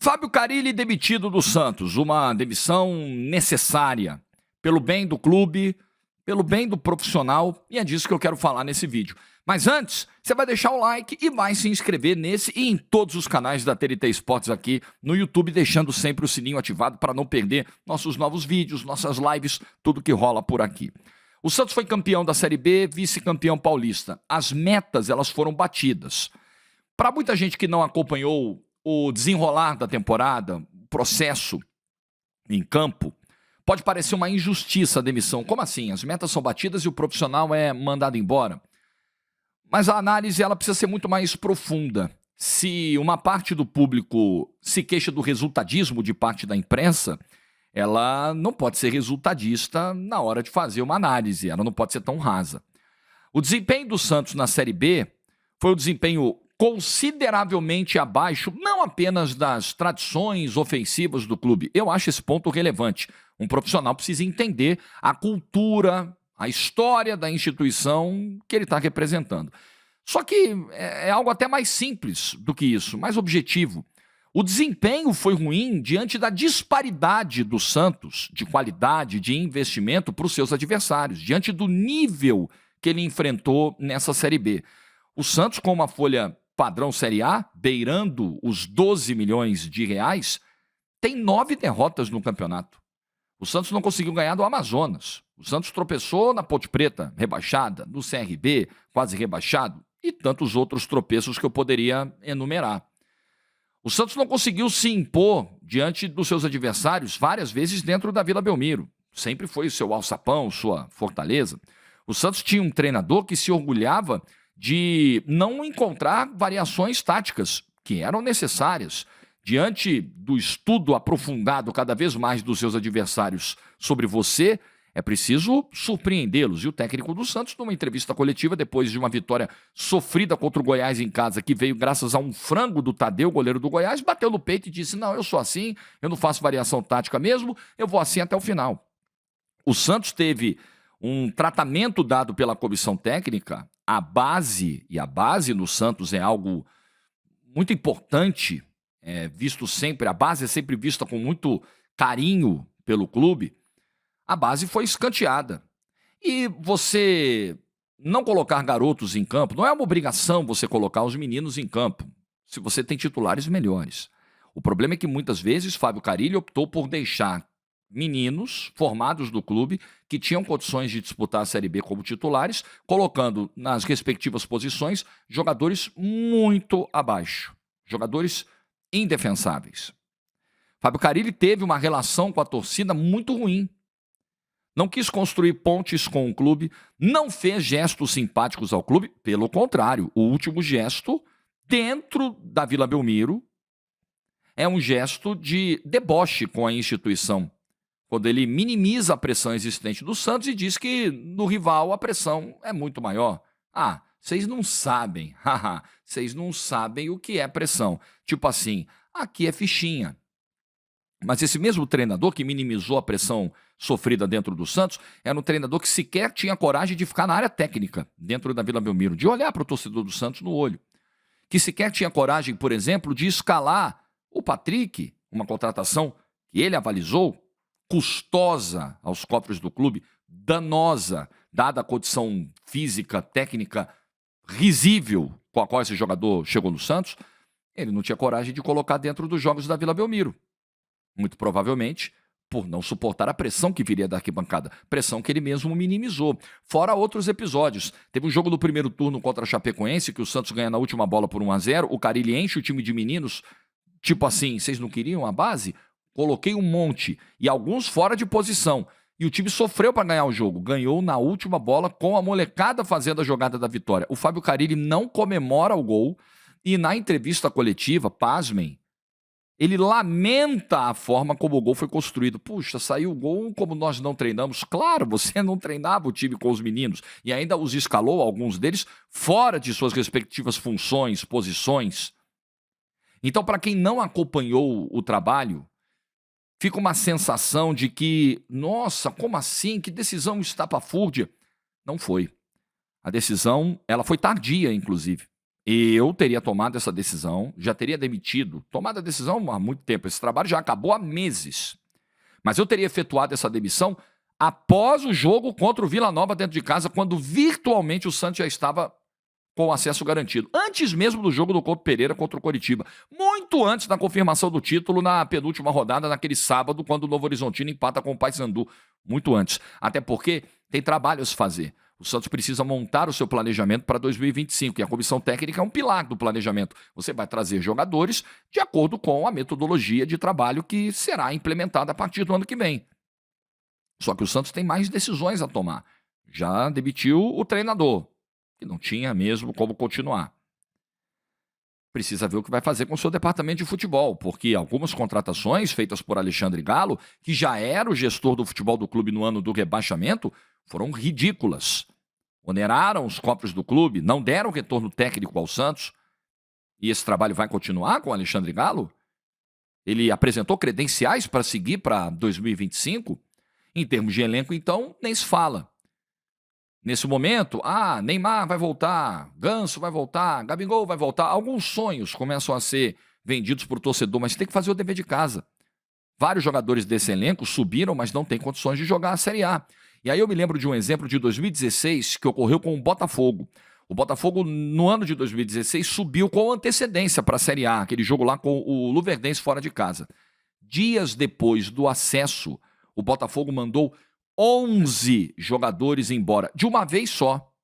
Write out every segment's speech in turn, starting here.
Fábio Carille demitido do Santos, uma demissão necessária pelo bem do clube, pelo bem do profissional, e é disso que eu quero falar nesse vídeo. Mas antes, você vai deixar o like e vai se inscrever nesse e em todos os canais da TNT Esportes aqui no YouTube, deixando sempre o sininho ativado para não perder nossos novos vídeos, nossas lives, tudo que rola por aqui. O Santos foi campeão da Série B, vice-campeão paulista. As metas, elas foram batidas. Para muita gente que não acompanhou o desenrolar da temporada, o processo em campo, pode parecer uma injustiça a demissão. Como assim? As metas são batidas e o profissional é mandado embora? Mas a análise ela precisa ser muito mais profunda. Se uma parte do público se queixa do resultadismo de parte da imprensa, ela não pode ser resultadista na hora de fazer uma análise, ela não pode ser tão rasa. O desempenho do Santos na Série B foi um desempenho consideravelmente abaixo, não apenas das tradições ofensivas do clube. Eu acho esse ponto relevante. Um profissional precisa entender a cultura, a história da instituição que ele está representando. Só que é algo até mais simples do que isso, mais objetivo. O desempenho foi ruim diante da disparidade do Santos, de qualidade, de investimento para os seus adversários, diante do nível que ele enfrentou nessa Série B. O Santos, com uma folha padrão Série A, beirando os 12 milhões de reais, tem 9 derrotas no campeonato. O Santos não conseguiu ganhar do Amazonas. O Santos tropeçou na Ponte Preta, rebaixada, no CRB, quase rebaixado, e tantos outros tropeços que eu poderia enumerar. O Santos não conseguiu se impor diante dos seus adversários várias vezes dentro da Vila Belmiro. Sempre foi o seu alçapão, sua fortaleza. O Santos tinha um treinador que se orgulhava de não encontrar variações táticas que eram necessárias. Diante do estudo aprofundado cada vez mais dos seus adversários sobre você, é preciso surpreendê-los. E o técnico do Santos, numa entrevista coletiva, depois de uma vitória sofrida contra o Goiás em casa, que veio graças a um frango do Tadeu, goleiro do Goiás, bateu no peito e disse: não, eu sou assim, eu não faço variação tática mesmo, eu vou assim até o final. O Santos teve um tratamento dado pela comissão técnica, a base no Santos é algo muito importante, visto sempre, a base é sempre vista com muito carinho pelo clube. A base foi escanteada. E você não colocar garotos em campo, não é uma obrigação você colocar os meninos em campo, se você tem titulares melhores. O problema é que muitas vezes Fábio Carille optou por deixar meninos formados do clube que tinham condições de disputar a Série B como titulares, colocando nas respectivas posições jogadores muito abaixo, jogadores indefensáveis. Fábio Carille teve uma relação com a torcida muito ruim. Não quis construir pontes com o clube, não fez gestos simpáticos ao clube, pelo contrário, o último gesto dentro da Vila Belmiro é um gesto de deboche com a instituição, quando ele minimiza a pressão existente do Santos e diz que no rival a pressão é muito maior. Ah, vocês não sabem, vocês não sabem o que é pressão. Tipo assim, aqui é fichinha. Mas esse mesmo treinador que minimizou a pressão sofrida dentro do Santos era um treinador que sequer tinha coragem de ficar na área técnica dentro da Vila Belmiro, de olhar para o torcedor do Santos no olho. Que sequer tinha coragem, por exemplo, de escalar o Patrick, uma contratação que ele avalizou, custosa aos cofres do clube, danosa, dada a condição física, técnica risível com a qual esse jogador chegou no Santos. Ele não tinha coragem de colocar dentro dos jogos da Vila Belmiro. Muito provavelmente por não suportar a pressão que viria da arquibancada, pressão que ele mesmo minimizou. Fora outros episódios. Teve um jogo do primeiro turno contra a Chapecoense, que o Santos ganha na última bola por 1-0, o Carille enche o time de meninos, tipo assim, vocês não queriam a base? Coloquei um monte, e alguns fora de posição. E o time sofreu para ganhar o jogo. Ganhou na última bola com a molecada fazendo a jogada da vitória. O Fábio Carille não comemora o gol, e na entrevista coletiva, pasmem, ele lamenta a forma como o gol foi construído. Puxa, saiu o gol como nós não treinamos. Claro, você não treinava o time com os meninos e ainda os escalou, alguns deles, fora de suas respectivas funções, posições. Então, para quem não acompanhou o trabalho, fica uma sensação de que, nossa, como assim? Que decisão estapafúrdia? Não foi. A decisão, ela foi tardia, inclusive. Eu teria tomado essa decisão, já teria demitido, tomado a decisão há muito tempo. Esse trabalho já acabou há meses. Mas eu teria efetuado essa demissão após o jogo contra o Vila Nova dentro de casa, quando virtualmente o Santos já estava com o acesso garantido. Antes mesmo do jogo do Couto Pereira contra o Coritiba. Muito antes da confirmação do título na penúltima rodada, naquele sábado, quando o Novo Horizontino empata com o Paysandu. Muito antes. Até porque tem trabalho a se fazer. O Santos precisa montar o seu planejamento para 2025, e a comissão técnica é um pilar do planejamento. Você vai trazer jogadores de acordo com a metodologia de trabalho que será implementada a partir do ano que vem. Só que o Santos tem mais decisões a tomar. Já demitiu o treinador, que não tinha mesmo como continuar. Precisa ver o que vai fazer com o seu departamento de futebol, porque algumas contratações feitas por Alexandre Galo, que já era o gestor do futebol do clube no ano do rebaixamento, foram ridículas. Oneraram os cofres do clube, não deram retorno técnico ao Santos. E esse trabalho vai continuar com o Alexandre Galo? Ele apresentou credenciais para seguir para 2025? Em termos de elenco, então, nem se fala. Nesse momento, Neymar vai voltar, Ganso vai voltar, Gabigol vai voltar. Alguns sonhos começam a ser vendidos por torcedor, mas tem que fazer o dever de casa. Vários jogadores desse elenco subiram, mas não têm condições de jogar a Série A. E aí eu me lembro de um exemplo de 2016 que ocorreu com o Botafogo. O Botafogo, no ano de 2016, subiu com antecedência para a Série A, aquele jogo lá com o Luverdense fora de casa. Dias depois do acesso, o Botafogo mandou 11 jogadores embora, de uma vez só.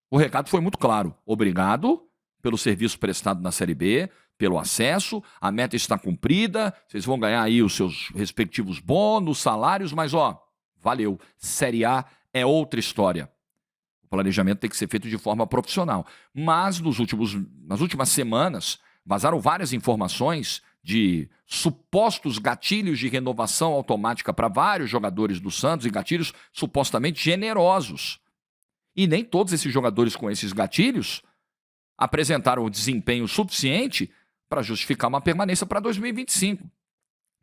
O recado foi muito claro. Obrigado pelo serviço prestado na Série B, pelo acesso, a meta está cumprida, vocês vão ganhar aí os seus respectivos bônus, salários, mas valeu. Série A é outra história. O planejamento tem que ser feito de forma profissional. Mas nas últimas semanas, vazaram várias informações de supostos gatilhos de renovação automática para vários jogadores do Santos, e gatilhos supostamente generosos. E nem todos esses jogadores com esses gatilhos apresentaram o desempenho suficiente para justificar uma permanência para 2025.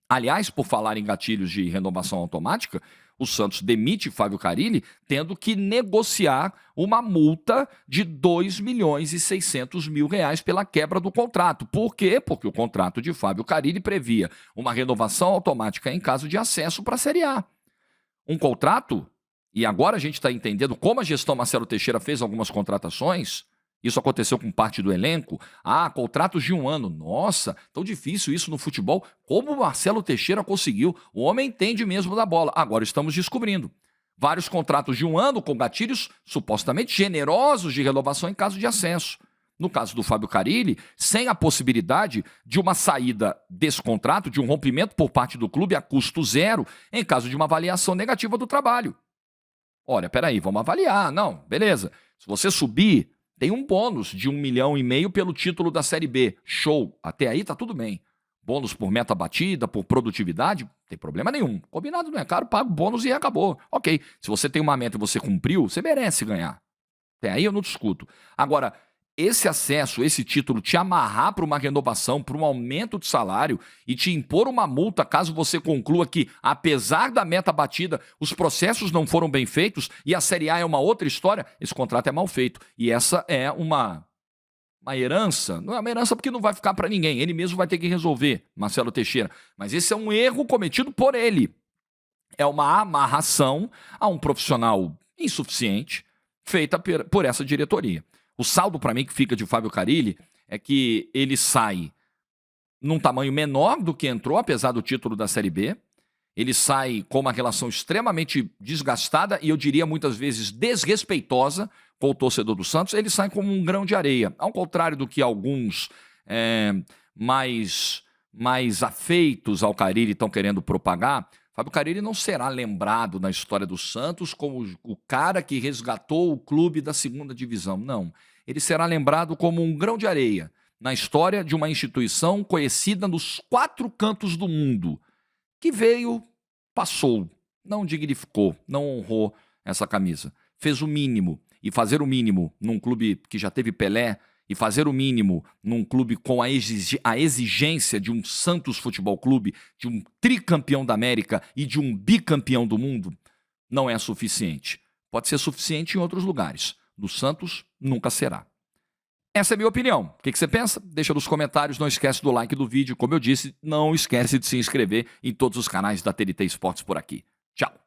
Aliás, por falar em gatilhos de renovação automática, o Santos demite Fábio Carille tendo que negociar uma multa de R$ 2.600.000 pela quebra do contrato. Por quê? Porque o contrato de Fábio Carille previa uma renovação automática em caso de acesso para a Série A. Um contrato, e agora a gente está entendendo como a gestão Marcelo Teixeira fez algumas contratações. Isso aconteceu com parte do elenco. Contratos de 1 ano. Nossa, tão difícil isso no futebol. Como o Marcelo Teixeira conseguiu? O homem entende mesmo da bola. Agora estamos descobrindo. Vários contratos de 1 ano com gatilhos supostamente generosos de renovação em caso de acesso. No caso do Fábio Carille, sem a possibilidade de uma saída desse contrato, de um rompimento por parte do clube a custo zero, em caso de uma avaliação negativa do trabalho. Olha, peraí, vamos avaliar. Não, beleza. Se você subir, tem um bônus de 1,5 milhão pelo título da Série B. Show. Até aí tá tudo bem. Bônus por meta batida, por produtividade, não tem problema nenhum. Combinado não é caro, paga o bônus e acabou. Ok, se você tem uma meta e você cumpriu, você merece ganhar. Até aí eu não discuto. Agora, esse acesso, esse título, te amarrar para uma renovação, para um aumento de salário e te impor uma multa caso você conclua que, apesar da meta batida, os processos não foram bem feitos e a Série A é uma outra história, esse contrato é mal feito. E essa é uma herança. Não é uma herança porque não vai ficar para ninguém. Ele mesmo vai ter que resolver, Marcelo Teixeira. Mas esse é um erro cometido por ele. É uma amarração a um profissional insuficiente feita por essa diretoria. O saldo para mim que fica de Fábio Carille é que ele sai num tamanho menor do que entrou, apesar do título da Série B. Ele sai com uma relação extremamente desgastada e eu diria muitas vezes desrespeitosa com o torcedor do Santos. Ele sai como um grão de areia. Ao contrário do que alguns mais afeitos ao Carille estão querendo propagar, Fábio Carille não será lembrado na história do Santos como o cara que resgatou o clube da segunda divisão. Não. Ele será lembrado como um grão de areia na história de uma instituição conhecida nos 4 cantos do mundo, que veio, passou, não dignificou, não honrou essa camisa. Fez o mínimo. E fazer o mínimo num clube que já teve Pelé, e fazer o mínimo num clube com a exigência de um Santos Futebol Clube, de um tricampeão da América e de um bicampeão do mundo, não é suficiente. Pode ser suficiente em outros lugares. No Santos, nunca será. Essa é a minha opinião. O que você pensa? Deixa nos comentários, não esquece do like do vídeo. Como eu disse, não esquece de se inscrever em todos os canais da TNT Esportes por aqui. Tchau.